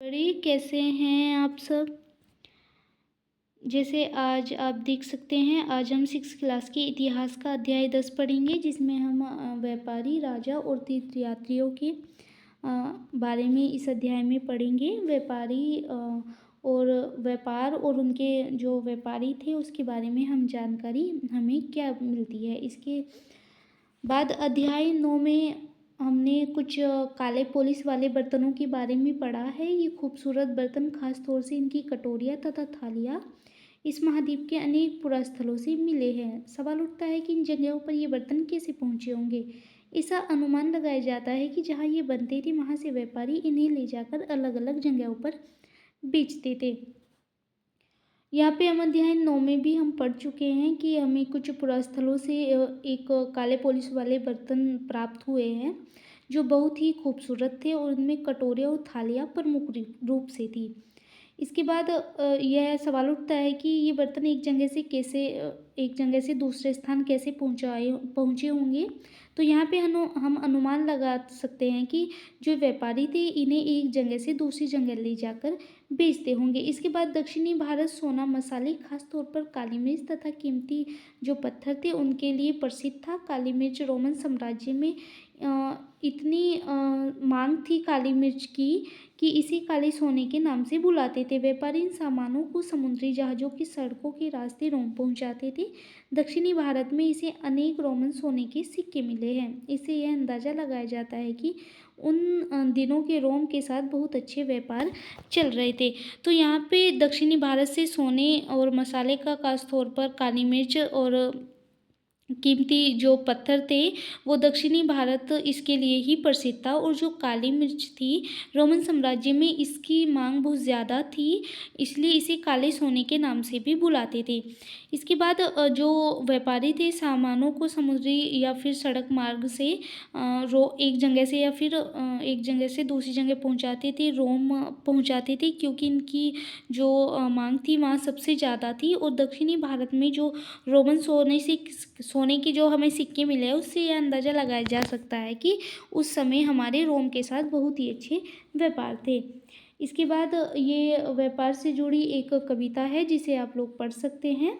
अरे कैसे हैं आप सब। जैसे आज आप देख सकते हैं, आज हम 6 क्लास के इतिहास का अध्याय 10 पढ़ेंगे, जिसमें हम व्यापारी, राजा और तीर्थयात्रियों के बारे में इस अध्याय में पढ़ेंगे। व्यापारी और व्यापार और उनके जो व्यापारी थे उसके बारे में हम जानकारी हमें क्या मिलती है। इसके बाद अध्याय 9 में हमने कुछ काले पॉलिश वाले बर्तनों के बारे में पढ़ा है। ये खूबसूरत बर्तन, खास तौर से इनकी कटोरियाँ तथा थालियाँ, इस महाद्वीप के अनेक पुरास्थलों से मिले हैं। सवाल उठता है कि इन जगहों पर ये बर्तन कैसे पहुँचे होंगे। ऐसा अनुमान लगाया जाता है कि जहाँ ये बनते थे वहाँ से व्यापारी इन्हें ले जाकर अलग अलग जगहों पर बेचते थे। यहाँ पे हम अध्याय 9 में भी हम पढ़ चुके हैं कि हमें कुछ पुरास्थलों से एक काले पॉलिश वाले बर्तन प्राप्त हुए हैं, जो बहुत ही खूबसूरत थे और उनमें कटोरियाँ और थालियाँ प्रमुख रूप से थी। इसके बाद यह सवाल उठता है कि ये बर्तन एक जगह से दूसरे स्थान कैसे पहुँचे होंगे। तो यहाँ पे हम अनुमान लगा सकते हैं कि जो व्यापारी थे इन्हें एक जगह से दूसरी जगह ले जाकर बेचते होंगे। इसके बाद दक्षिणी भारत सोना, मसाले, खास तौर पर काली मिर्च तथा कीमती जो पत्थर थे उनके लिए प्रसिद्ध था। काली मिर्च रोमन साम्राज्य में इतनी मांग थी काली मिर्च की कि इसे काले सोने के नाम से बुलाते थे। व्यापारी इन सामानों को समुद्री जहाज़ों की सड़कों के रास्ते रोम पहुंचाते थे। दक्षिणी भारत में इसे अनेक रोमन सोने के सिक्के मिले हैं। इससे यह अंदाज़ा लगाया जाता है कि उन दिनों के रोम के साथ बहुत अच्छे व्यापार चल रहे थे। तो यहाँ पे दक्षिणी भारत से सोने और मसाले का, खास तौर पर काली मिर्च और कीमती जो पत्थर थे वो दक्षिणी भारत इसके लिए ही प्रसिद्ध था। और जो काली मिर्च थी, रोमन साम्राज्य में इसकी मांग बहुत ज़्यादा थी, इसलिए इसे काले सोने के नाम से भी बुलाते थे। इसके बाद जो व्यापारी थे सामानों को समुद्री या फिर सड़क मार्ग से एक जगह से या फिर एक जगह से दूसरी जगह पहुंचाते थे, रोम पहुंचाते थे, क्योंकि इनकी जो मांग थी वहाँ सबसे ज़्यादा थी। और दक्षिणी भारत में जो रोमन सोने के जो हमें सिक्के मिले हैं उससे यह अंदाज़ा लगाया जा सकता है कि उस समय हमारे रोम के साथ बहुत ही अच्छे व्यापार थे। इसके बाद ये व्यापार से जुड़ी एक कविता है जिसे आप लोग पढ़ सकते हैं।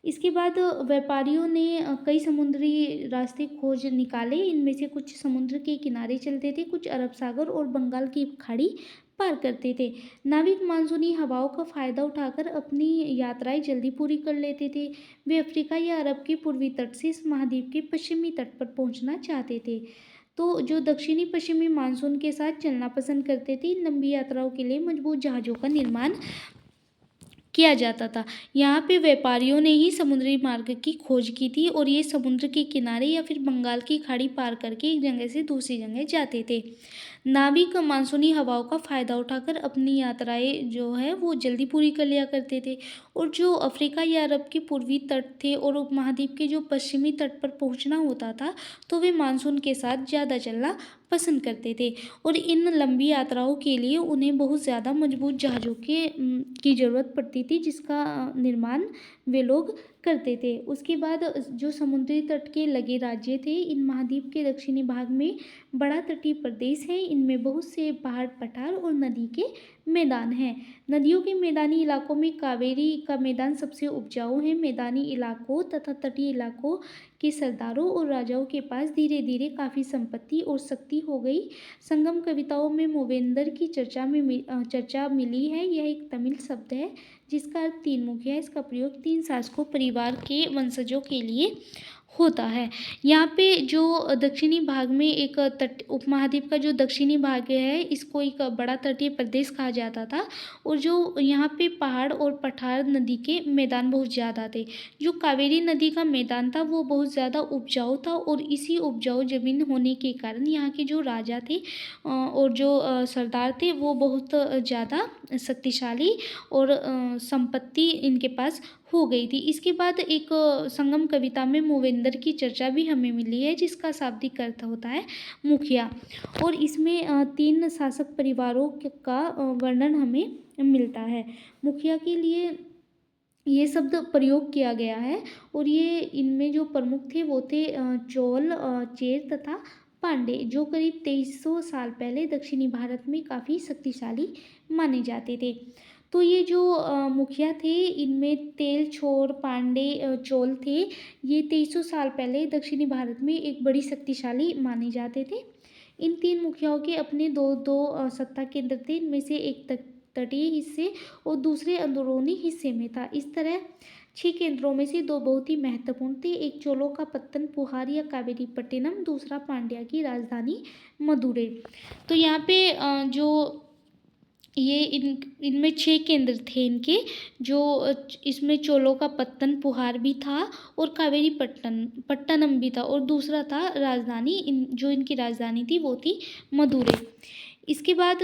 इसके बाद व्यापारियों ने कई समुद्री रास्ते खोज निकाले। इनमें से कुछ समुद्र के किनारे चलते थे, कुछ अरब सागर और बंगाल की खाड़ी पार करते थे। नाविक मानसूनी हवाओं का फ़ायदा उठाकर अपनी यात्राएं जल्दी पूरी कर लेते थे। वे अफ्रीका या अरब के पूर्वी तट से इस महाद्वीप के पश्चिमी तट पर पहुंचना चाहते थे। तो जो दक्षिणी पश्चिमी मानसून के साथ चलना पसंद करते थे, इन लंबी यात्राओं के लिए मजबूत जहाज़ों का निर्माण किया जाता था। यहाँ पे व्यापारियों ने ही समुद्री मार्ग की खोज की थी और ये समुद्र के किनारे या फिर बंगाल की खाड़ी पार करके एक जगह से दूसरी जगह जाते थे। नाविक मानसूनी हवाओं का फ़ायदा उठाकर अपनी यात्राएं जो है वो जल्दी पूरी कर लिया करते थे। और जो अफ्रीका या अरब के पूर्वी तट थे और उपमहाद्वीप के जो पश्चिमी तट पर पहुँचना होता था, तो वे मानसून के साथ ज़्यादा चलना पसंद करते थे। और इन लंबी यात्राओं के लिए उन्हें बहुत ज़्यादा मजबूत जहाज़ों की ज़रूरत पड़ती थी, जिसका निर्माण वे लोग करते थे। उसके बाद जो समुद्री तट के लगे राज्य थे, इन महाद्वीप के दक्षिणी भाग में बड़ा तटीय प्रदेश है। इनमें बहुत से पहाड़, पठार और नदी के मैदान हैं। नदियों के मैदानी इलाकों में कावेरी का मैदान सबसे उपजाऊ है। मैदानी इलाकों तथा तटीय इलाकों के सरदारों और राजाओं के पास धीरे धीरे काफ़ी संपत्ति और शक्ति हो गई। संगम कविताओं में मूवेंदर की चर्चा मिली है। यह एक तमिल शब्द है जिसका अर्थ तीन मुखी है। इसका प्रयोग तीन शासकों परिवार के वंशजों के लिए होता है। यहाँ पे जो दक्षिणी भाग में एक तट उपमहाद्वीप का जो दक्षिणी भाग है, इसको एक बड़ा तटीय प्रदेश कहा जाता था। और जो यहाँ पे पहाड़ और पठार नदी के मैदान बहुत ज़्यादा थे। जो कावेरी नदी का मैदान था वो बहुत ज़्यादा उपजाऊ था और इसी उपजाऊ ज़मीन होने के कारण यहाँ के जो राजा थे और जो सरदार थे वो बहुत ज़्यादा शक्तिशाली और संपत्ति इनके पास हो गई थी। इसके बाद एक संगम कविता में मूवेंदर की चर्चा भी हमें मिली है, जिसका शाब्दिक अर्थ होता है मुखिया। और इसमें तीन शासक परिवारों का वर्णन हमें मिलता है। मुखिया के लिए ये शब्द प्रयोग किया गया है और ये इनमें जो प्रमुख थे वो थे चोल, चेर तथा पांडे, जो करीब 2300 साल पहले दक्षिणी भारत में काफ़ी शक्तिशाली माने जाते थे। तो ये जो मुखिया थे, इनमें तेल छोर पांडे चोल थे। ये 2300 साल पहले दक्षिणी भारत में एक बड़ी शक्तिशाली माने जाते थे। इन तीन मुखियाओं के अपने दो दो सत्ता केंद्र थे। इनमें से एक तटीय हिस्से और दूसरे अंदरूनी हिस्से में था। इस तरह 6 केंद्रों में से 2 बहुत ही महत्वपूर्ण थे। एक चोलों का पत्तन पुहार या कावेरीपट्टिनम, दूसरा पांड्या की राजधानी मदुरै। तो यहाँ पे जो ये इनमें 6 केंद्र थे इनके, जो इसमें चोलों का पत्तन पुहार भी था और कावेरी पट्टनम भी था, और दूसरा था राजधानी, जो इनकी राजधानी थी वो थी मदुरै। इसके बाद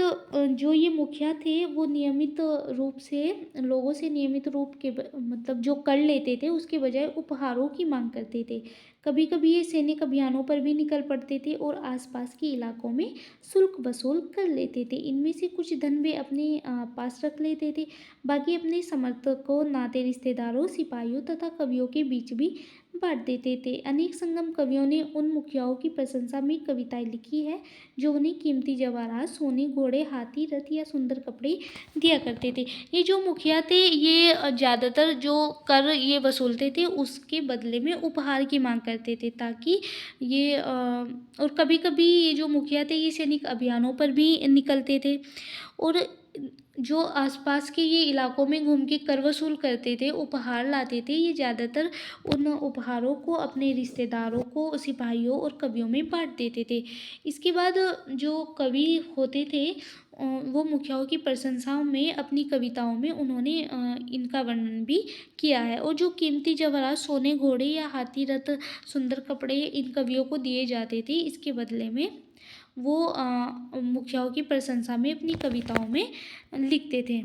जो ये मुखिया थे वो नियमित रूप से लोगों से नियमित रूप के मतलब जो कर लेते थे उसके बजाय उपहारों की मांग करते थे। कभी कभी ये सैनिक अभियानों पर भी निकल पड़ते थे और आसपास के इलाकों में शुल्क वसूल कर लेते थे। इनमें से कुछ धन वे अपने पास रख लेते थे, बाकी अपने समर्थकों, नाते रिश्तेदारों, सिपाहियों तथा कवियों के बीच भी बांट देते थे। अनेक संगम कवियों ने उन मुखियाओं की प्रशंसा में कविताएं लिखी है जो उन्हें कीमती जवाहरात, सोने, घोड़े, हाथी, रथ या सुंदर कपड़े दिया करते थे। ये जो मुखिया थे ये ज़्यादातर जो कर ये वसूलते थे उसके बदले में उपहार की मांग करते थे, ताकि ये और कभी कभी ये जो मुखिया थे ये सैनिक अभियानों पर भी निकलते थे, और जो आसपास के ये इलाकों में घूम के कर वसूल करते थे, उपहार लाते थे, ये ज़्यादातर उन उपहारों को अपने रिश्तेदारों को, सिपाहियों और कवियों में बांट देते थे। इसके बाद जो कवि होते थे वो मुखियाओं की प्रशंसाओं में अपनी कविताओं में उन्होंने इनका वर्णन भी किया है, और जो कीमती जवाहरात, सोने, घोड़े या हाथी, रथ, सुंदर कपड़े इन कवियों को दिए जाते थे, इसके बदले में वो मुखियाओं की प्रशंसा में अपनी कविताओं में लिखते थे।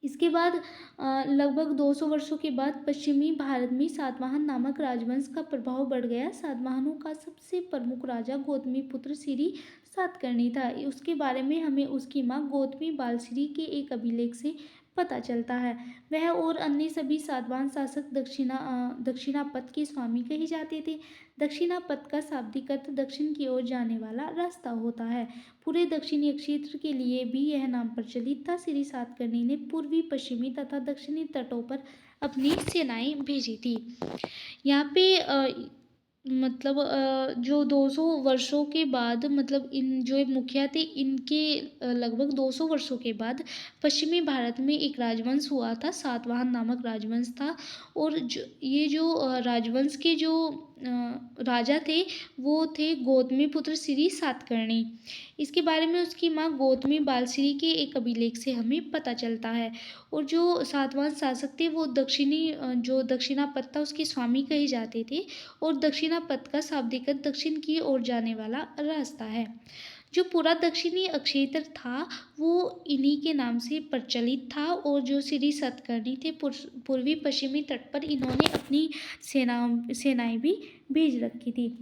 इसके बाद लगभग 200 वर्षों के बाद पश्चिमी भारत में सातवाहन नामक राजवंश का प्रभाव बढ़ गया। सातवाहनों का सबसे प्रमुख राजा गौतमीपुत्र श्री सातकर्णी था। उसके बारे में हमें उसकी माँ गौतमी बालश्री के एक अभिलेख से पता चलता है। वह और अन्य सभी सातवाहन शासक दक्षिणापथ के स्वामी कहे जाते थे। दक्षिणापथ का शाब्दिक अर्थ दक्षिण की ओर जाने वाला रास्ता होता है। पूरे दक्षिणी क्षेत्र के लिए भी यह नाम प्रचलित था। श्री सातकर्णी ने पूर्वी, पश्चिमी तथा दक्षिणी तटों पर अपनी सेनाएं भेजी थी। यहाँ पे मतलब जो 200 वर्षों के बाद, मतलब इन जो मुखिया थे इनके लगभग 200 वर्षों के बाद पश्चिमी भारत में एक राजवंश हुआ था, सातवाहन नामक राजवंश था। और ये जो राजवंश के जो राजा थे वो थे गौतमीपुत्र श्री सातकर्णी। इसके बारे में उसकी माँ गौतमी बालश्री के एक अभिलेख से हमें पता चलता है। और जो सातवाहन शासक थे वो जो दक्षिणापथ था उसके स्वामी कहे जाते थे, और दक्षिणापथ का शाब्दिक अर्थ दक्षिण की ओर जाने वाला रास्ता है। जो पूरा दक्षिणी क्षेत्र था वो इन्हीं के नाम से प्रचलित था, और जो श्री सातकर्णी थे पूर्वी पश्चिमी तट पर इन्होंने अपनी सेनाएं भी भेज रखी थी।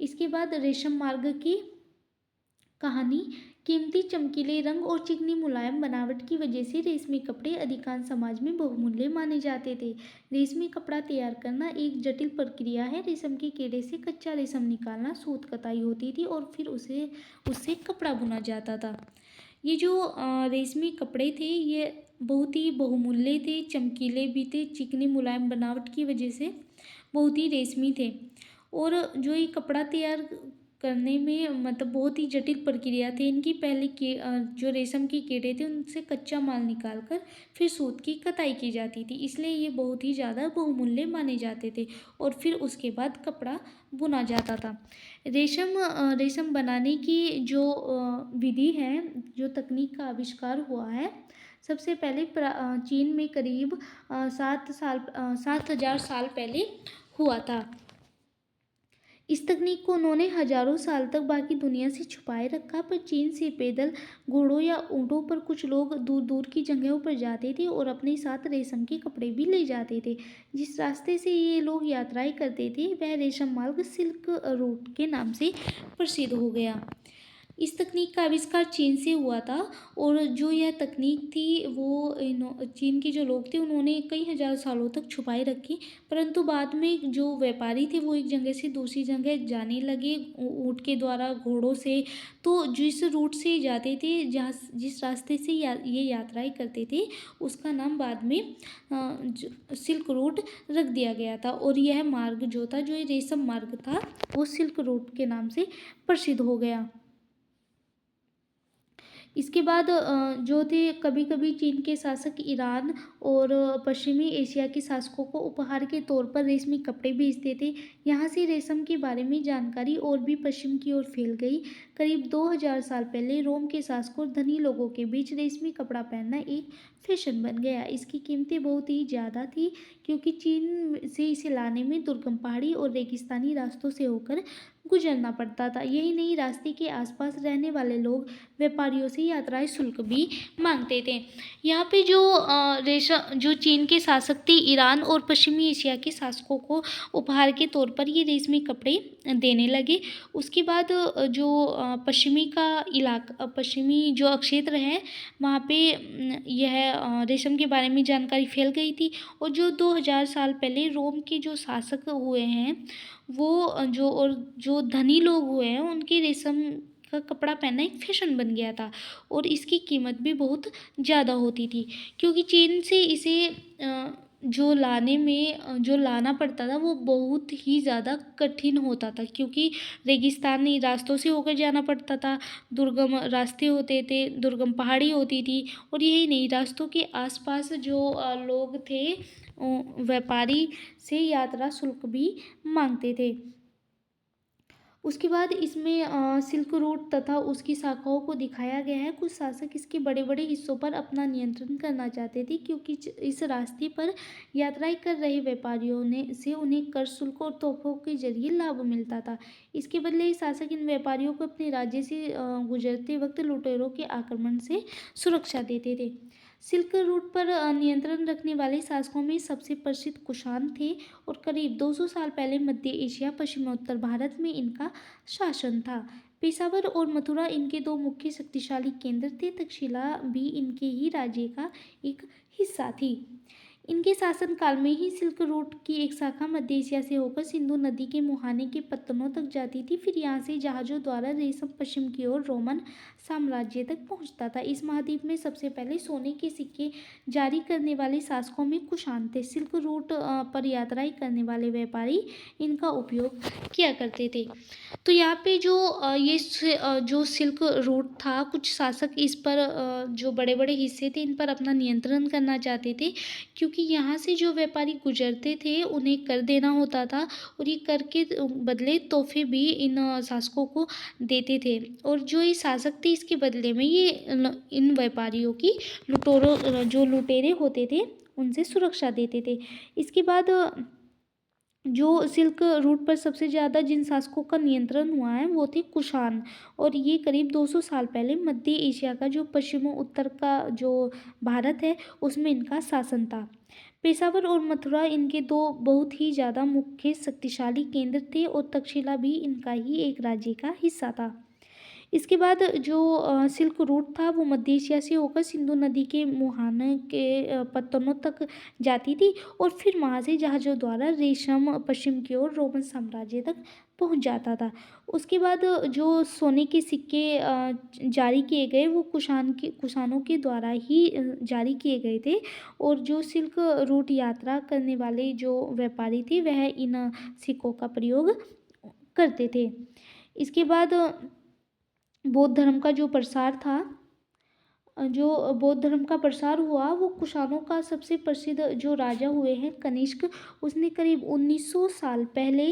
इसके बाद रेशम मार्ग की कहानी। कीमती चमकीले रंग और चिकनी मुलायम बनावट की वजह से रेशमी कपड़े अधिकांश समाज में बहुमूल्य माने जाते थे। रेशमी कपड़ा तैयार करना एक जटिल प्रक्रिया है। रेशम के कीड़े से कच्चा रेशम निकालना, सूत कताई होती थी और फिर उससे कपड़ा बुना जाता था। ये जो रेशमी कपड़े थे ये बहुत ही बहुमूल्य थे, चमकीले भी थे, चिकनी मुलायम बनावट की वजह से बहुत ही रेशमी थे। और जो ये कपड़ा तैयार करने में मतलब बहुत ही जटिल प्रक्रिया थी इनकी। पहले के जो रेशम के कीड़े थे उनसे कच्चा माल निकालकर फिर सूत की कताई की जाती थी, इसलिए ये बहुत ही ज़्यादा बहुमूल्य माने जाते थे, और फिर उसके बाद कपड़ा बुना जाता था। रेशम बनाने की जो विधि है, जो तकनीक का आविष्कार हुआ है, सबसे पहले चीन में करीब 7,000 साल पहले हुआ था। इस तकनीक को उन्होंने हजारों साल तक बाकी दुनिया से छुपाए रखा, पर चीन से पैदल, घोड़ों या ऊँटों पर कुछ लोग दूर दूर की जगहों पर जाते थे और अपने साथ रेशम के कपड़े भी ले जाते थे। जिस रास्ते से ये लोग यात्राएं करते थे वह रेशम मार्ग सिल्क रूट के नाम से प्रसिद्ध हो गया। इस तकनीक का आविष्कार चीन से हुआ था और जो यह तकनीक थी वो चीन के जो लोग थे उन्होंने कई हज़ार सालों तक छुपाए रखी, परंतु बाद में जो व्यापारी थे वो एक जगह से दूसरी जगह जाने लगे ऊँट के द्वारा, घोड़ों से। तो जिस रूट से जाते थे, जहाँ जिस रास्ते से ये यात्राएँ करते थे, उसका नाम बाद में सिल्क रूट रख दिया गया था और यह मार्ग जो था, जो ये रेशम मार्ग था, वो सिल्क रूट के नाम से प्रसिद्ध हो गया। इसके बाद जो थे, कभी कभी चीन के शासक ईरान और पश्चिमी एशिया के शासकों को उपहार के तौर पर रेशमी कपड़े भेजते थे। यहाँ से रेशम के बारे में जानकारी और भी पश्चिम की ओर फैल गई। करीब 2000 साल पहले रोम के शासकों और धनी लोगों के बीच रेशमी कपड़ा पहनना एक फैशन बन गया। इसकी कीमतें बहुत ही ज़्यादा थी क्योंकि चीन से इसे लाने में दुर्गम पहाड़ी और रेगिस्तानी रास्तों से होकर गुजरना पड़ता था। यही नहीं, रास्ते के आसपास रहने वाले लोग व्यापारियों से यात्राएं शुल्क भी मांगते थे। यहाँ पे जो चीन के शासक थे, ईरान और पश्चिमी एशिया के शासकों को उपहार के तौर पर ये रेशमी कपड़े देने लगे। उसके बाद पश्चिमी जो क्षेत्र है, वहाँ पे यह रेशम के बारे में जानकारी फैल गई थी और जो 2000 साल पहले रोम के जो शासक हुए हैं, वो जो धनी लोग हुए हैं, उनके रेशम का कपड़ा पहनना एक फैशन बन गया था और इसकी कीमत भी बहुत ज़्यादा होती थी क्योंकि चीन से इसे जो लाना पड़ता था वो बहुत ही ज़्यादा कठिन होता था क्योंकि रेगिस्तानी रास्तों से होकर जाना पड़ता था, दुर्गम रास्ते होते थे, दुर्गम पहाड़ी होती थी और यही नहीं, रास्तों के आसपास जो लोग थे, व्यापारी से यात्रा शुल्क भी मांगते थे। उसके बाद इसमें सिल्क रूट तथा उसकी शाखाओं को दिखाया गया है। कुछ शासक इसके बड़े बड़े हिस्सों पर अपना नियंत्रण करना चाहते थे क्योंकि इस रास्ते पर यात्राएं कर रहे व्यापारियों ने से उन्हें कर शुल्क और तोहफों के जरिए लाभ मिलता था। इसके बदले शासक इन व्यापारियों को अपने राज्य से गुजरते वक्त लुटेरों के आक्रमण से सुरक्षा देते थे। सिल्क रूट पर नियंत्रण रखने वाले शासकों में सबसे प्रसिद्ध कुषाण थे और करीब 200 साल पहले मध्य एशिया, पश्चिमोत्तर भारत में इनका शासन था। पेशावर और मथुरा इनके दो मुख्य शक्तिशाली केंद्र थे। तक्षशिला भी इनके ही राज्य का एक हिस्सा थी। इनके शासनकाल में ही सिल्क रूट की एक शाखा मध्य एशिया से होकर सिंधु नदी के मुहाने के पत्तनों तक जाती थी। फिर यहाँ से जहाज़ों द्वारा रेशम पश्चिम की ओर रोमन साम्राज्य तक पहुँचता था। इस महाद्वीप में सबसे पहले सोने के सिक्के जारी करने वाले शासकों में कुषाण थे। सिल्क रूट पर यात्राएं करने वाले व्यापारी इनका उपयोग किया करते थे। तो यहाँ पे जो सिल्क रूट था, कुछ शासक इस पर जो बड़े बड़े हिस्से थे इन पर अपना नियंत्रण करना चाहते थे क्योंकि यहाँ से जो व्यापारी गुजरते थे उन्हें कर देना होता था और ये कर के बदले तोहफे भी इन शासकों को देते थे और जो ये शासक थे इसके बदले में ये इन व्यापारियों की जो लुटेरे होते थे उनसे सुरक्षा देते थे। इसके बाद जो सिल्क रूट पर सबसे ज़्यादा जिन शासकों का नियंत्रण हुआ है वो थे कुषाण और ये करीब 200 साल पहले मध्य एशिया का जो पश्चिमोत्तर का जो भारत है उसमें इनका शासन था। पेशावर और मथुरा इनके दो बहुत ही ज़्यादा मुख्य शक्तिशाली केंद्र थे और तक्षशिला भी इनका ही एक राज्य का हिस्सा था। इसके बाद जो सिल्क रूट था वो मध्य एशिया से होकर सिंधु नदी के मुहाने के पत्तनों तक जाती थी और फिर वहाँ से जहाज़ों द्वारा रेशम पश्चिम की ओर रोमन साम्राज्य तक पहुँच जाता था। उसके बाद जो सोने के सिक्के जारी किए गए वो कुषाणों के द्वारा ही जारी किए गए थे और जो सिल्क रूट यात्रा करने वाले जो व्यापारी थे वह इन सिक्कों का प्रयोग करते थे। इसके बाद बौद्ध धर्म का जो प्रसार था, जो बौद्ध धर्म का प्रसार हुआ वो कुषाणों का सबसे प्रसिद्ध जो राजा हुए हैं कनिष्क, उसने करीब 1900 साल पहले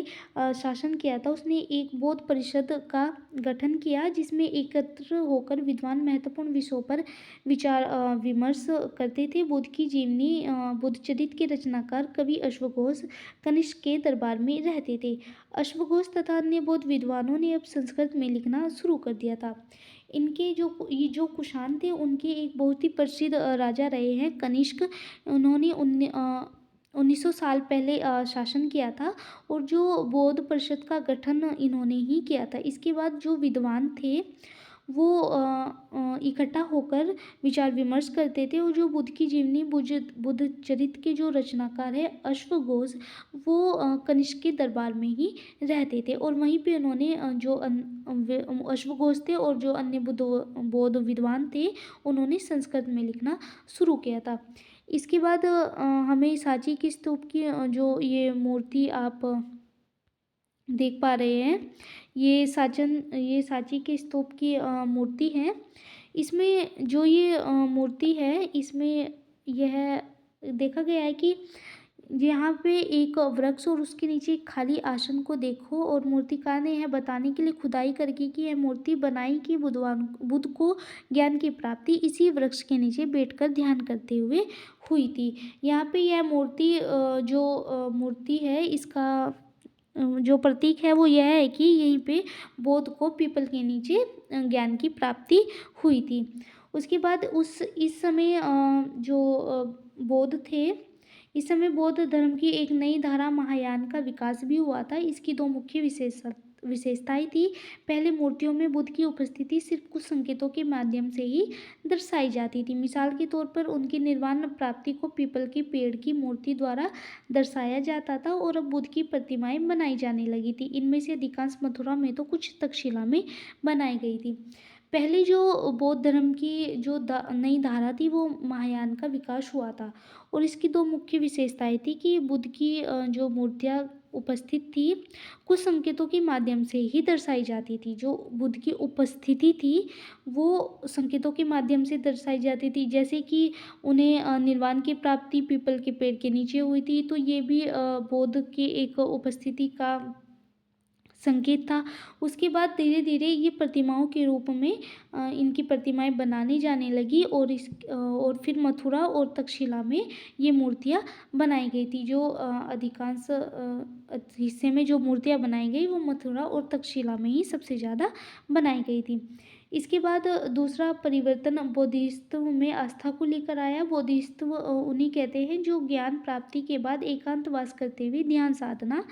शासन किया था। उसने एक बौद्ध परिषद का गठन किया जिसमें एकत्र होकर विद्वान महत्वपूर्ण विषयों पर विचार विमर्श करते थे। बुद्ध की जीवनी, बुद्ध चरित्र के रचनाकार कवि अश्वघोष कनिष्क के दरबार में रहते थे। अश्वघोष तथा अन्य बौद्ध विद्वानों ने अब संस्कृत में लिखना शुरू कर दिया था। इनके ये जो कुषाण थे उनके एक बहुत ही प्रसिद्ध राजा रहे हैं कनिष्क। उन्होंने 1900 साल पहले शासन किया था और जो बौद्ध परिषद का गठन इन्होंने ही किया था। इसके बाद जो विद्वान थे वो इकट्ठा होकर विचार विमर्श करते थे। और जो बुद्ध की जीवनी बुद्ध चरित्र के जो रचनाकार है अश्वघोष, वो कनिष्क के दरबार में ही रहते थे और वहीं पे उन्होंने अश्वघोष थे और जो अन्य बौद्ध विद्वान थे उन्होंने संस्कृत में लिखना शुरू किया था। इसके बाद हमें सांची के स्तूप की जो ये मूर्ति आप देख पा रहे हैं, ये सांची के स्तूप की मूर्ति है। इसमें जो ये मूर्ति है, इसमें यह देखा गया है कि यहाँ पे एक वृक्ष और उसके नीचे एक खाली आसन को देखो, और मूर्तिकार ने यह बताने के लिए खुदाई करके कि यह मूर्ति बनाई कि बुद्ध को ज्ञान की प्राप्ति इसी वृक्ष के नीचे बैठकर ध्यान करते हुए हुई थी। यहाँ पे यह मूर्ति जो मूर्ति है, इसका जो प्रतीक है वो यह है कि यहीं पे बौद्ध को पीपल के नीचे ज्ञान की प्राप्ति हुई थी। उसके बाद इस समय बौद्ध थे, इस समय बौद्ध धर्म की एक नई धारा महायान का विकास भी हुआ था। इसकी दो मुख्य विशेषताएं थी। पहले मूर्तियों में बुद्ध की उपस्थिति सिर्फ कुछ संकेतों के माध्यम से ही दर्शाई जाती थी। मिसाल के तौर पर उनकी निर्वाण प्राप्ति को पीपल के पेड़ की मूर्ति द्वारा दर्शाया जाता था, और अब बुद्ध की प्रतिमाएं बनाई जाने लगी थी। इनमें से अधिकांश मथुरा में तो कुछ तक्षशिला में बनाई गई थी। पहले जो बौद्ध धर्म की जो नई धारा थी वो महायान का विकास हुआ था, और इसकी दो मुख्य विशेषताएं थी कि बुद्ध की जो मूर्तियाँ उपस्थित थी कुछ संकेतों के माध्यम से ही दर्शाई जाती थी। जो बुद्ध की उपस्थिति थी वो संकेतों के माध्यम से दर्शाई जाती थी, जैसे कि उन्हें निर्वाण की प्राप्ति पीपल के पेड़ के नीचे हुई थी, तो ये भी बौद्ध की एक उपस्थिति का संकेत था। उसके बाद धीरे धीरे ये प्रतिमाओं के रूप में इनकी प्रतिमाएं बनानी जाने लगी, और फिर मथुरा और तक्षशिला में ये मूर्तियाँ बनाई गई थी। जो अधिकांश हिस्से में जो मूर्तियाँ बनाई गई वो मथुरा और तक्षशिला में ही सबसे ज़्यादा बनाई गई थी। इसके बाद दूसरा परिवर्तन बौद्धिस्त्व में आस्था को लेकर आया। बौद्धिस्त्व उन्हें कहते हैं जो ज्ञान प्राप्ति के बाद एकांतवास करते हुए ध्यान साधना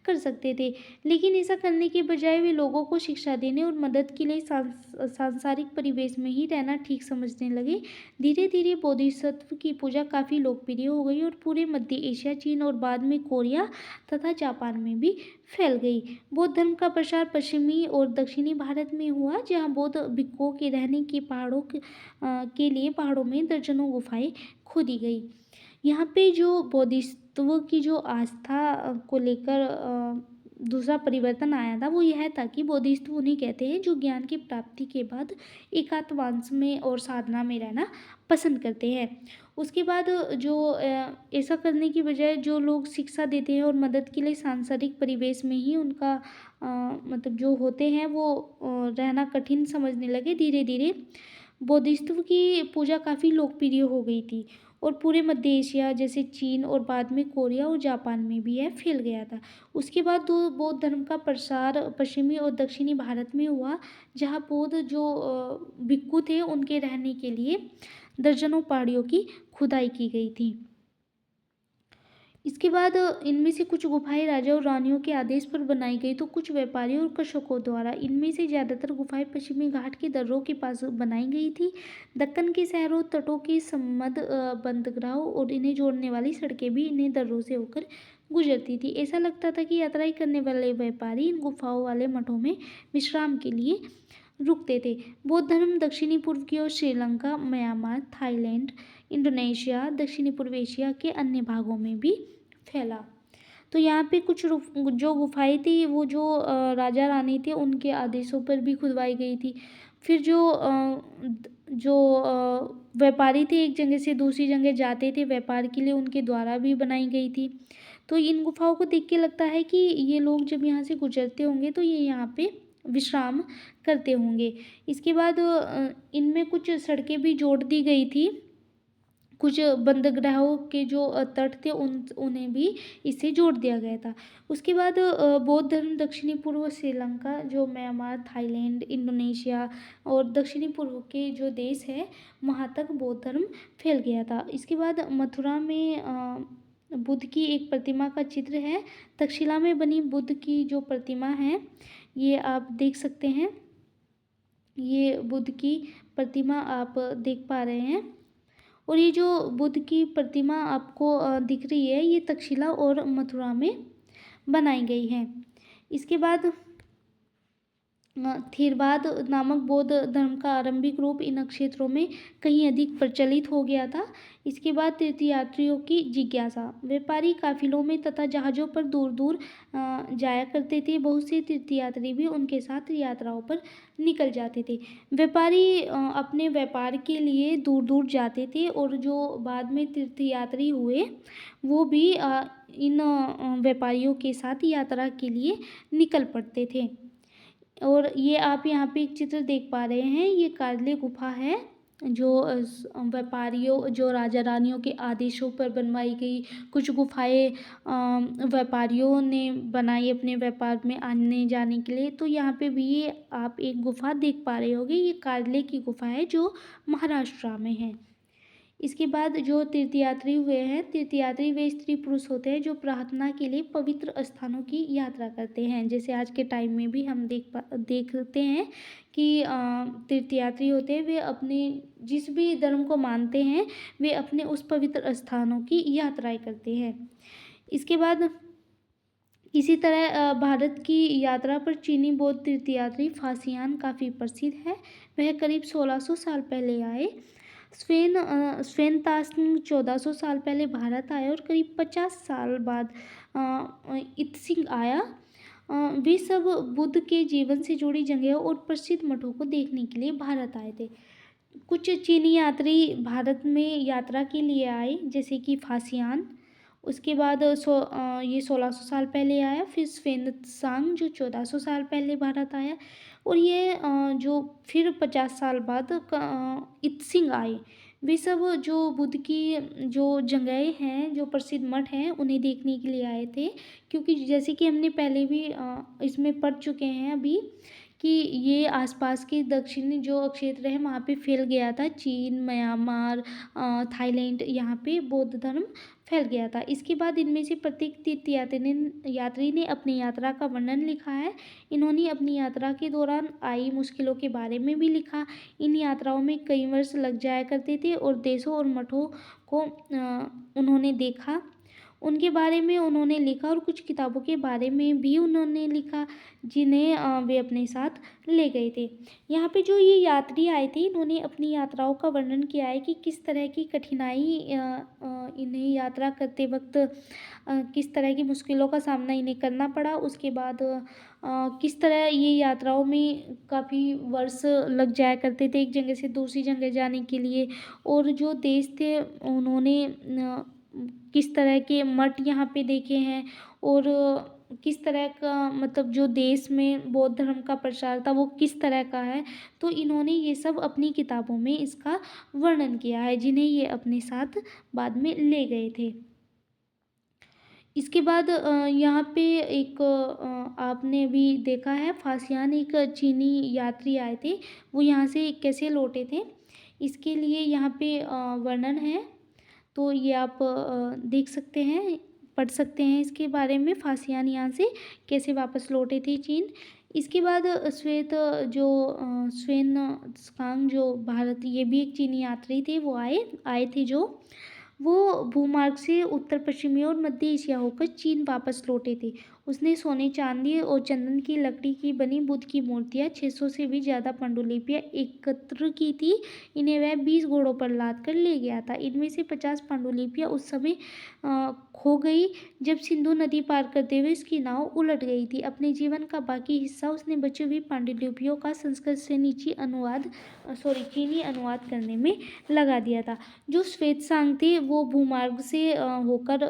कर सकते थे, लेकिन ऐसा करने के बजाय वे लोगों को शिक्षा देने और मदद के लिए सांसारिक परिवेश में ही रहना ठीक समझने लगे। धीरे धीरे बोधिसत्व की पूजा काफ़ी लोकप्रिय हो गई और पूरे मध्य एशिया, चीन और बाद में कोरिया तथा जापान में भी फैल गई। बौद्ध धर्म का प्रसार पश्चिमी और दक्षिणी भारत में हुआ, जहाँ बौद्ध भिक्षुओं के रहने के के लिए पहाड़ों में दर्जनों गुफाएं खोदी गई। यहाँ पे जो बौद्धिस्त्व की जो आस्था को लेकर दूसरा परिवर्तन आया था वो यह था कि बौद्धिस्त्व उन्हें कहते हैं जो ज्ञान की प्राप्ति के बाद एकांतवास में और साधना में रहना पसंद करते हैं। उसके बाद जो ऐसा करने की बजाय जो लोग शिक्षा देते हैं और मदद के लिए सांसारिक परिवेश में ही उनका मतलब जो होते हैं वो रहना कठिन समझने लगे। धीरे धीरे बौद्धिस्त्व की पूजा काफ़ी लोकप्रिय हो गई थी और पूरे मध्य एशिया जैसे चीन और बाद में कोरिया और जापान में भी यह फैल गया था। उसके बाद बौद्ध धर्म का प्रसार पश्चिमी और दक्षिणी भारत में हुआ, जहाँ बौद्ध जो भिक्षु थे उनके रहने के लिए दर्जनों पहाड़ियों की खुदाई की गई थी। इसके बाद इनमें से कुछ गुफाएं राजा और रानियों के आदेश पर बनाई गई तो कुछ व्यापारियों और कृषकों द्वारा। इनमें से ज़्यादातर गुफाएं पश्चिमी घाट के दर्रों के पास बनाई गई थी। दक्कन के शहरों, तटों के सम्मद बंदरगाहों और इन्हें जोड़ने वाली सड़कें भी इन्हें दर्रों से होकर गुजरती थी। ऐसा लगता था कि यात्राएं करने वाले व्यापारी इन गुफाओं वाले मठों में विश्राम के लिए रुकते थे। बौद्ध धर्म दक्षिणी पूर्व की ओर श्रीलंका, म्यांमार, थाईलैंड, इंडोनेशिया, दक्षिणी पूर्व एशिया के अन्य भागों में भी फैला। तो यहाँ पे कुछ जो गुफाएं थी वो जो राजा रानी थे उनके आदेशों पर भी खुदवाई गई थी। फिर जो व्यापारी थे एक जगह से दूसरी जगह जाते थे व्यापार के लिए, उनके द्वारा भी बनाई गई थी। तो इन गुफाओं को देख के लगता है कि ये लोग जब यहाँ से गुजरते होंगे तो ये यहाँ पे विश्राम करते होंगे। इसके बाद इनमें कुछ सड़कें भी जोड़ दी गई थी। कुछ बंदरगाहों के जो तट थे उन्हें भी इससे जोड़ दिया गया था। उसके बाद बौद्ध धर्म दक्षिणी पूर्व श्रीलंका, जो म्यांमार, थाईलैंड, इंडोनेशिया और दक्षिणी पूर्व के जो देश है वहाँ तक बौद्ध धर्म फैल गया था। इसके बाद मथुरा में बुद्ध की एक प्रतिमा का चित्र है। तक्षशिला में बनी बुद्ध की जो प्रतिमा है ये आप देख सकते हैं। ये बुद्ध की प्रतिमा आप देख पा रहे हैं। और ये जो बुद्ध की प्रतिमा आपको दिख रही है, ये तक्षशिला और मथुरा में बनाई गई है। इसके बाद थेरवाद नामक बौद्ध धर्म का आरंभिक रूप इन क्षेत्रों में कहीं अधिक प्रचलित हो गया था। इसके बाद तीर्थयात्रियों की जिज्ञासा, व्यापारी काफिलों में तथा जहाज़ों पर दूर दूर जाया करते थे। बहुत से तीर्थयात्री भी उनके साथ यात्राओं पर निकल जाते थे। व्यापारी अपने व्यापार के लिए दूर दूर जाते थे और जो बाद में तीर्थयात्री हुए वो भी इन व्यापारियों के साथ यात्रा के लिए निकल पड़ते थे। और ये आप यहाँ पे एक चित्र देख पा रहे हैं, ये कार्ले गुफा है जो व्यापारियों, जो राजा रानियों के आदेशों पर बनवाई गई कुछ गुफाएं व्यापारियों ने बनाई अपने व्यापार में आने जाने के लिए। तो यहाँ पे भी ये आप एक गुफा देख पा रहे होंगे, ये कार्ले की गुफा है जो महाराष्ट्र में है। इसके बाद जो तीर्थयात्री हुए हैं, तीर्थयात्री वे स्त्री पुरुष होते हैं जो प्रार्थना के लिए पवित्र स्थानों की यात्रा करते हैं। जैसे आज के टाइम में भी हम देखते हैं कि तीर्थयात्री होते हैं, वे अपने जिस भी धर्म को मानते हैं वे अपने उस पवित्र स्थानों की यात्राएं करते हैं। इसके बाद इसी तरह भारत की यात्रा पर चीनी बौद्ध तीर्थयात्री फासियान काफ़ी प्रसिद्ध है। वह करीब 1600 साल पहले आए। स्वेन तास्ंग 1400 साल पहले भारत आए और करीब 50 साल बाद इत्सिंग आया। वे सब बुद्ध के जीवन से जुड़ी जगहों और प्रसिद्ध मठों को देखने के लिए भारत आए थे। कुछ चीनी यात्री भारत में यात्रा के लिए आए, जैसे कि फासियान। उसके बाद ये 1600 साल पहले आया। फिर स्वेनत्सांग जो 1400 साल पहले भारत आया। और ये जो फिर 50 साल बाद इत्सिंग आए। वे सब जो बुद्ध की जो जगहें हैं, जो प्रसिद्ध मठ हैं, उन्हें देखने के लिए आए थे। क्योंकि जैसे कि हमने पहले भी इसमें पढ़ चुके हैं अभी कि ये आसपास के दक्षिणी जो क्षेत्र है वहाँ पे फैल गया था। चीन, म्यांमार, थाईलैंड, यहाँ पे बौद्ध धर्म फैल गया था। इसके बाद इनमें से प्रत्येक यात्री ने अपनी यात्रा का वर्णन लिखा है। इन्होंने अपनी यात्रा के दौरान आई मुश्किलों के बारे में भी लिखा। इन यात्राओं में कई वर्ष लग जाया करते थे और देशों और मठों को उन्होंने देखा, उनके बारे में उन्होंने लिखा। और कुछ किताबों के बारे में भी उन्होंने लिखा जिन्हें वे अपने साथ ले गए थे। यहाँ पे जो ये यात्री आए थे, इन्होंने अपनी यात्राओं का वर्णन किया है कि किस तरह की कठिनाई इन्हें यात्रा करते वक्त किस तरह की मुश्किलों का सामना इन्हें करना पड़ा। उसके बाद किस तरह ये यात्राओं में काफ़ी वर्ष लग जाया करते थे एक जगह से दूसरी जगह जाने के लिए। और जो देश थे उन्होंने किस तरह के मठ यहाँ पे देखे हैं और किस तरह का मतलब जो देश में बौद्ध धर्म का प्रचार था वो किस तरह का है। तो इन्होंने ये सब अपनी किताबों में इसका वर्णन किया है, जिन्हें ये अपने साथ बाद में ले गए थे। इसके बाद यहाँ पे एक आपने भी देखा है, फासियान एक चीनी यात्री आए थे, वो यहाँ से कैसे लौटे थे इसके लिए यहाँ पे वर्णन है। तो ये आप देख सकते हैं, पढ़ सकते हैं इसके बारे में, फासियान यहाँ से कैसे वापस लौटे थे चीन। इसके बाद स्वेन-त्सांग जो भारत, ये भी एक चीनी यात्री थे, वो आए थे जो वो भूमार्ग से उत्तर पश्चिमी और मध्य एशिया होकर चीन वापस लौटे थे। उसने सोने, चांदी और चंदन की लकड़ी की बनी बुद्ध की मूर्तियाँ, 600 से भी ज़्यादा पांडुलिपियाँ एकत्र की थी। इन्हें वह 20 घोड़ों पर लाद कर ले गया था। इनमें से 50 पांडुलिपियाँ उस समय खो गई जब सिंधु नदी पार करते हुए इसकी नाव उलट गई थी। अपने जीवन का बाकी हिस्सा उसने बची हुई पांडुलिपियों का संस्कृत से चीनी अनुवाद करने में लगा दिया था। जो श्वेतसांग थे वो भूमार्ग से होकर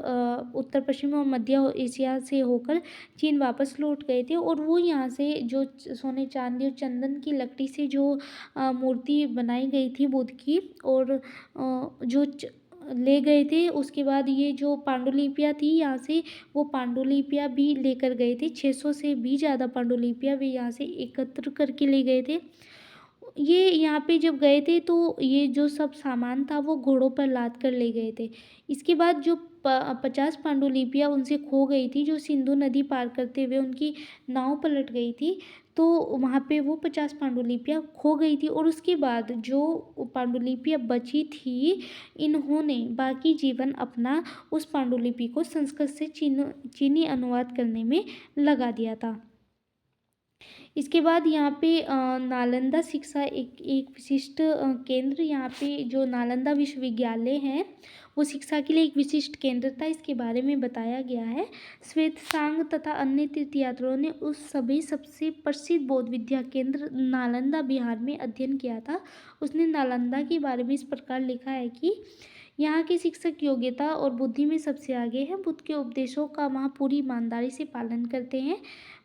उत्तर पश्चिम और मध्य एशिया से होकर चीन वापस लौट गए थे। और वो यहाँ से जो सोने, चांदी और चंदन की लकड़ी से जो मूर्ति बनाई गई थी बुद्ध की, और जो ले गए थे, उसके बाद ये जो पांडुलिपियाँ थी यहाँ से वो पांडुलिपियाँ भी लेकर गए थे। 600 से भी ज़्यादा पांडुलिपियाँ वे यहाँ से एकत्र करके ले गए थे। ये यहाँ पे जब गए थे तो ये जो सब सामान था वो घोड़ों पर लाद कर ले गए थे। इसके बाद जो 50 पांडुलिपियाँ उनसे खो गई थी, जो सिंधु नदी पार करते हुए उनकी नाव पलट गई थी, तो वहाँ पे वो 50 पांडुलिपियाँ खो गई थी और उसके बाद जो पांडुलिपियाँ बची थी, इन्होंने बाकी जीवन अपना उस पांडुलिपि को संस्कृत से चीनी अनुवाद करने में लगा दिया था। इसके बाद यहाँ पे नालंदा शिक्षा एक विशिष्ट केंद्र, यहाँ पे जो नालंदा विश्वविद्यालय है वो शिक्षा के लिए एक विशिष्ट केंद्र था, इसके बारे में बताया गया है। श्वेतसांग तथा अन्य तीर्थयात्रियों ने उस सभी सबसे प्रसिद्ध बौद्ध विद्या केंद्र नालंदा बिहार में अध्ययन किया था। उसने नालंदा के बारे में इस प्रकार लिखा है कि यहाँ के शिक्षक योग्यता और बुद्धि में सबसे आगे हैं। बुद्ध के उपदेशों का वहाँ पूरी ईमानदारी से पालन करते हैं।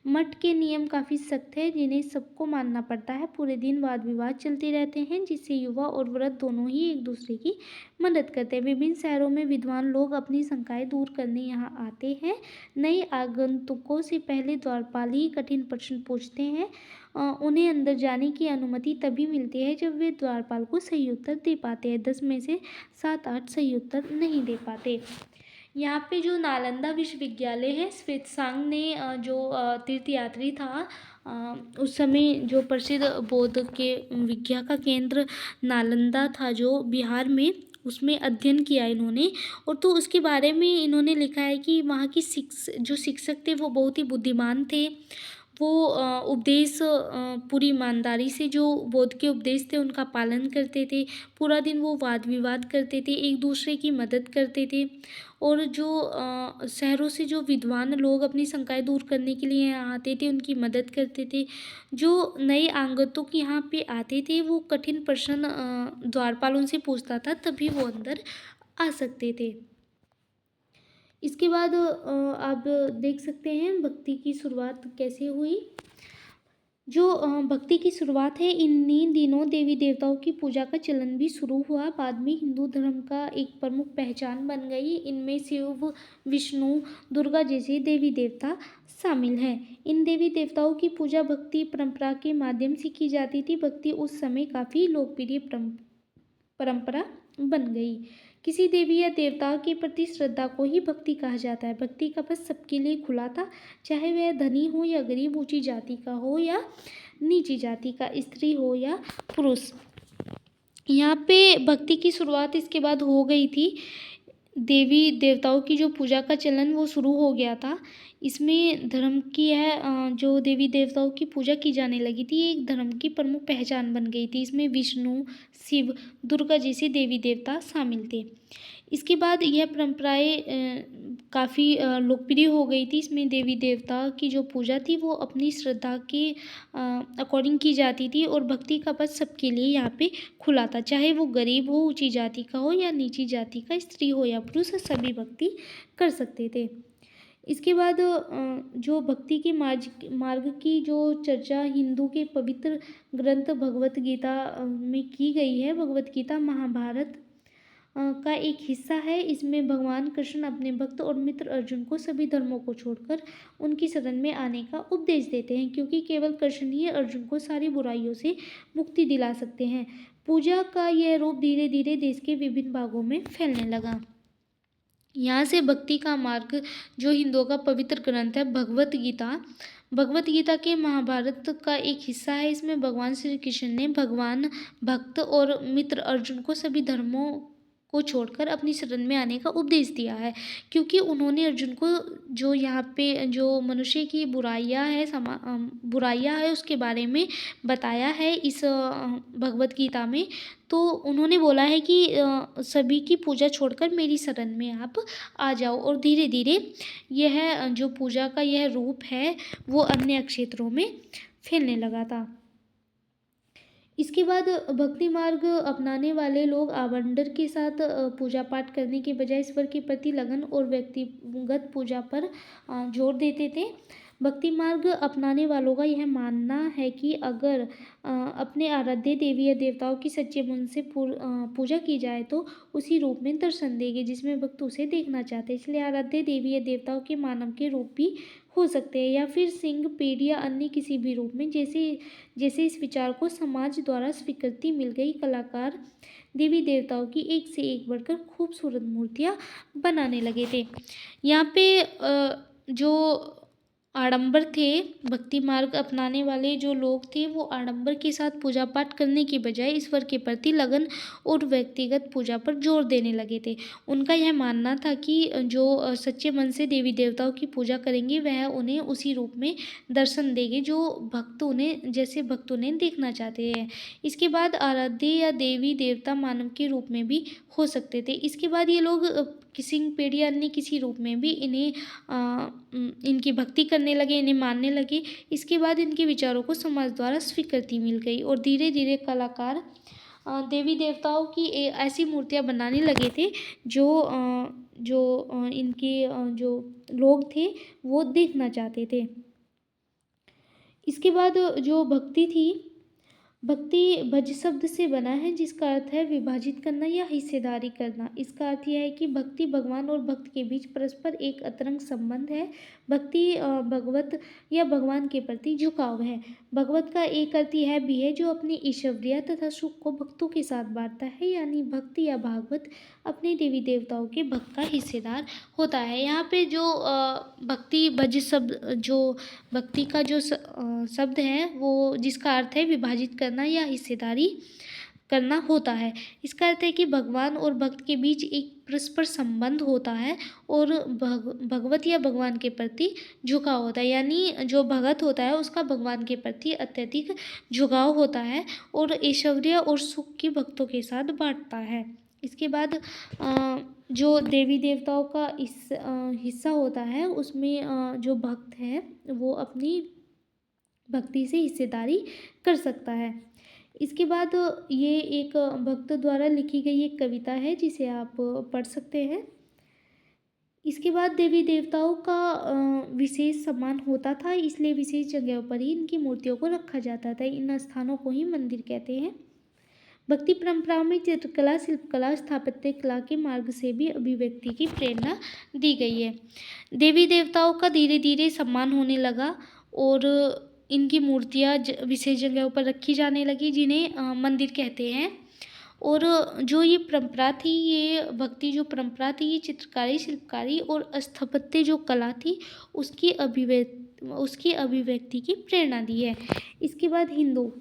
मठ के नियम काफ़ी सख्त है, जिन्हें सबको मानना पड़ता है। पूरे दिन वाद विवाद चलते रहते हैं, जिससे युवा और वृद्ध दोनों ही एक दूसरे की मदद करते हैं। विभिन्न शहरों में विद्वान लोग अपनी शंकाएं दूर करने यहाँ आते हैं। नए आगंतुकों से पहले द्वारपाल ही कठिन प्रश्न पूछते हैं। उन्हें अंदर जाने की अनुमति तभी मिलती है जब वे द्वारपाल को सही उत्तर दे पाते हैं। 10 में से 7-8 सही उत्तर नहीं दे पाते। यहाँ पे जो नालंदा विश्वविद्यालय है, श्वेतसांग ने जो तीर्थयात्री था, उस समय जो प्रसिद्ध बौद्ध के विद्या का केंद्र नालंदा था जो बिहार में, उसमें अध्ययन किया इन्होंने। और तो उसके बारे में इन्होंने लिखा है कि वहाँ की जो शिक्षक थे वो बहुत ही बुद्धिमान थे। वो उपदेश पूरी ईमानदारी से, जो बौद्ध के उपदेश थे उनका पालन करते थे। पूरा दिन वो वाद विवाद करते थे, एक दूसरे की मदद करते थे। और जो शहरों से जो विद्वान लोग अपनी शंकाएं दूर करने के लिए यहाँ आते थे, उनकी मदद करते थे। जो नए आगंतुक यहाँ पे आते थे, वो कठिन प्रश्न द्वारपाल उनसे पूछता था, तभी वो अंदर आ सकते थे। इसके बाद आप देख सकते हैं भक्ति की शुरुआत कैसे हुई। जो भक्ति की शुरुआत है, इन्हीं दिनों देवी देवताओं की पूजा का चलन भी शुरू हुआ। बाद में हिंदू धर्म का एक प्रमुख पहचान बन गई। इनमें शिव, विष्णु, दुर्गा जैसे देवी देवता शामिल हैं। इन देवी देवताओं की पूजा भक्ति परंपरा के माध्यम से की जाती थी। भक्ति उस समय काफ़ी लोकप्रिय परंपरा बन गई। किसी देवी या देवता के प्रति श्रद्धा को ही भक्ति कहा जाता है। भक्ति का पथ सबके लिए खुला था, चाहे वह धनी हो या गरीब, ऊंची जाति का हो या नीची जाति का, स्त्री हो या पुरुष। यहाँ पे भक्ति की शुरुआत इसके बाद हो गई थी। देवी देवताओं की जो पूजा का चलन वो शुरू हो गया था। इसमें धर्म की जो देवी देवताओं की पूजा की जाने लगी थी, एक धर्म की प्रमुख पहचान बन गई थी। इसमें विष्णु, शिव, दुर्गा जैसे देवी देवता शामिल थे। इसके बाद यह परंपराएं काफ़ी लोकप्रिय हो गई थी। इसमें देवी देवता की जो पूजा थी वो अपनी श्रद्धा के अकॉर्डिंग की जाती थी और भक्ति का पथ सबके लिए यहाँ पे खुला था, चाहे वो गरीब हो, ऊंची जाति का हो या नीची जाति का, स्त्री हो या पुरुष, सभी भक्ति कर सकते थे। इसके बाद जो भक्ति के मार्ग की जो चर्चा हिंदू के पवित्र ग्रंथ भगवत गीता में की गई है। भगवत गीता महाभारत का एक हिस्सा है। इसमें भगवान कृष्ण अपने भक्त और मित्र अर्जुन को सभी धर्मों को छोड़कर उनकी शरण में आने का उपदेश देते हैं, क्योंकि केवल कृष्ण ही अर्जुन को सारी बुराइयों से मुक्ति दिला सकते हैं। पूजा का यह रूप धीरे धीरे देश के विभिन्न भागों में फैलने लगा। यहाँ से भक्ति का मार्ग जो हिंदुओं का पवित्र ग्रंथ है भगवत गीता के महाभारत का एक हिस्सा है। इसमें भगवान श्री कृष्ण ने भगवान, भक्त और मित्र अर्जुन को सभी धर्मों को छोड़कर अपनी शरण में आने का उपदेश दिया है, क्योंकि उन्होंने अर्जुन को जो यहाँ पे जो मनुष्य की बुराइयाँ है उसके बारे में बताया है इस भगवत गीता में। तो उन्होंने बोला है कि सभी की पूजा छोड़कर मेरी शरण में आप आ जाओ, और धीरे धीरे यह जो पूजा का यह रूप है वो अन्य क्षेत्रों में फैलने लगा था। इसके बाद भक्ति मार्ग अपनाने वाले लोग आडंबर के साथ पूजा पाठ करने के बजाय ईश्वर के प्रति लगन और व्यक्तिगत पूजा पर जोर देते थे। भक्ति मार्ग अपनाने वालों का यह मानना है कि अगर अपने आराध्य देवी या देवताओं की सच्चे मन से पूजा की जाए तो उसी रूप में दर्शन देंगे जिसमें भक्त उसे देखना चाहते हैं। इसलिए आराध्य देवी या देवताओं के मानव के रूप भी हो सकते हैं या फिर सिंह, पेड़ या अन्य किसी भी रूप में। जैसे जैसे इस विचार को समाज द्वारा स्वीकृति मिल गई, कलाकार देवी देवताओं की एक से एक बढ़कर खूबसूरत मूर्तियाँ बनाने लगे थे। यहाँ पे जो आडंबर थे, भक्ति मार्ग अपनाने वाले जो लोग थे वो आडंबर के साथ पूजा पाठ करने की बजाय ईश्वर के प्रति लगन और व्यक्तिगत पूजा पर जोर देने लगे थे। उनका यह मानना था कि जो सच्चे मन से देवी देवताओं की पूजा करेंगे वह उन्हें उसी रूप में दर्शन देंगे जो भक्त उन्हें देखना चाहते हैं। इसके बाद आराध्य या देवी देवता मानव के रूप में भी हो सकते थे। इसके बाद ये लोग किसी पेड़ या अन्य किसी रूप में भी इनकी भक्ति करने लगे, इन्हें मानने लगे। इसके बाद इनके विचारों को समाज द्वारा स्वीकृति मिल गई और धीरे धीरे कलाकार देवी देवताओं की ऐसी मूर्तियाँ बनाने लगे थे जो इनके जो लोग थे वो देखना चाहते थे। इसके बाद जो भक्ति थी, भक्ति भज शब्द से बना है जिसका अर्थ है विभाजित करना या हिस्सेदारी करना। इसका अर्थ यह है कि भक्ति भगवान और भक्त के बीच परस्पर एक अंतरंग संबंध है। भक्ति भगवत या भगवान के प्रति झुकाव है। भगवत का एक अर्थ यह भी है जो अपनी ईश्वरीय तथा सुख को भक्तों के साथ बांटता है, यानी भक्ति या भागवत अपने देवी देवताओं के भक्त का हिस्सेदार होता है। यहाँ पे जो भक्ति भज शब्द, जो भक्ति का जो शब्द है वो जिसका अर्थ है विभाजित करना या हिस्सेदारी करना होता है। इसका अर्थ है कि भगवान और भक्त के बीच एक परस्पर संबंध होता है और भगवत या भगवान के प्रति झुकाव होता है, यानी जो भगत होता है उसका भगवान के प्रति अत्यधिक झुकाव होता है और ऐश्वर्य और सुख की भक्तों के साथ बांटता है। इसके बाद जो देवी देवताओं का हिस्सा होता है उसमें जो भक्त है वो अपनी भक्ति से हिस्सेदारी कर सकता है। इसके बाद ये एक भक्त द्वारा लिखी गई एक कविता है जिसे आप पढ़ सकते हैं। इसके बाद देवी देवताओं का विशेष सम्मान होता था, इसलिए विशेष जगहों पर ही इनकी मूर्तियों को रखा जाता था। इन स्थानों को ही मंदिर कहते हैं। भक्ति परंपराओं में चित्रकला, शिल्पकला, स्थापत्य कला के मार्ग से भी अभिव्यक्ति की प्रेरणा दी गई है। देवी देवताओं का धीरे धीरे सम्मान होने लगा और इनकी मूर्तियाँ विशेष जगहों पर रखी जाने लगी जिन्हें मंदिर कहते हैं। और जो ये परंपरा थी, ये भक्ति जो परंपरा थी, ये चित्रकारी, शिल्पकारी और स्थापत्य जो कला थी उसकी अभिव्यक्ति की प्रेरणा दी है। इसके बाद हिंदू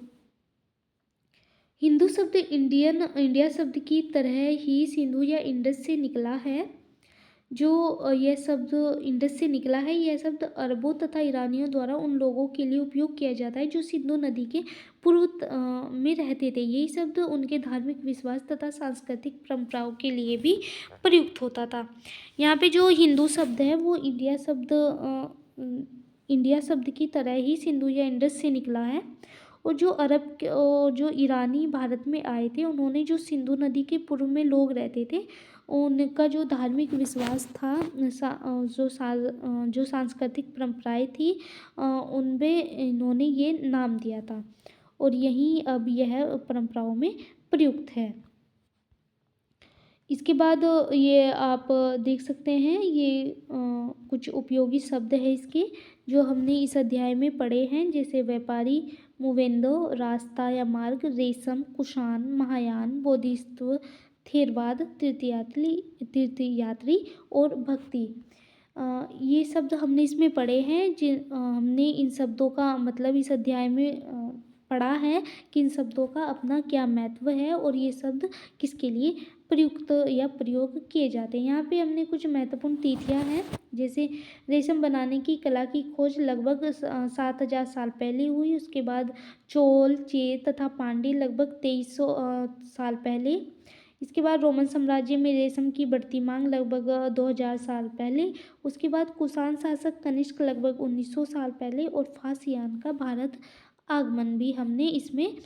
शब्द इंडिया शब्द की तरह ही सिंधु या इंडस से निकला है। जो यह शब्द इंडस से निकला है, यह शब्द अरबों तथा ईरानियों द्वारा उन लोगों के लिए उपयोग किया जाता है जो सिंधु नदी के पूर्व में रहते थे। यही शब्द उनके धार्मिक विश्वास तथा सांस्कृतिक परंपराओं के लिए भी प्रयुक्त होता था। यहाँ पे जो हिंदू शब्द है वो इंडिया शब्द की तरह ही सिंधु या इंडस से निकला है। और जो ईरानी भारत में आए थे उन्होंने जो सिंधु नदी के पूर्व में लोग रहते थे उनका जो धार्मिक विश्वास था, जो सांस्कृतिक परंपराएं थी उनमें इन्होंने ये नाम दिया था और यही अब यह परंपराओं में प्रयुक्त है। इसके बाद ये आप देख सकते हैं, ये कुछ उपयोगी शब्द है इसके जो हमने इस अध्याय में पढ़े हैं, जैसे व्यापारी, मुवेंदो, रास्ता या मार्ग, रेशम, कुषाण, महायान, बोधिसत्व, थेरवाद, तीर्थयात्री और भक्ति। ये शब्द हमने इसमें पढ़े हैं। हमने इन शब्दों का मतलब इस अध्याय में पढ़ा है कि इन शब्दों का अपना क्या महत्व है और ये शब्द किसके लिए प्रयुक्त या प्रयोग किए जाते हैं। यहाँ पे हमने कुछ महत्वपूर्ण तिथियां हैं, जैसे रेशम बनाने की कला की खोज लगभग 7000 साल पहले हुई। उसके बाद चोल, चेर तथा पांड्य लगभग 2300 साल पहले। इसके बाद रोमन साम्राज्य में रेशम की बढ़ती मांग लगभग 2000 साल पहले। उसके बाद कुषाण शासक कनिष्क लगभग 1900 साल पहले और फासियान का भारत आगमन भी हमने इसमें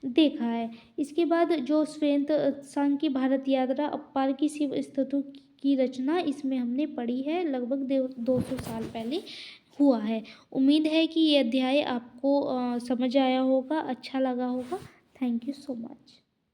देखा है। इसके बाद जो श्वेत सांग की भारत यात्रा, अपार की शिव स्तुति की रचना इसमें हमने पढ़ी है, लगभग 200 साल पहले हुआ है। उम्मीद है कि ये अध्याय आपको समझ आया होगा, अच्छा लगा होगा। Thank you so much.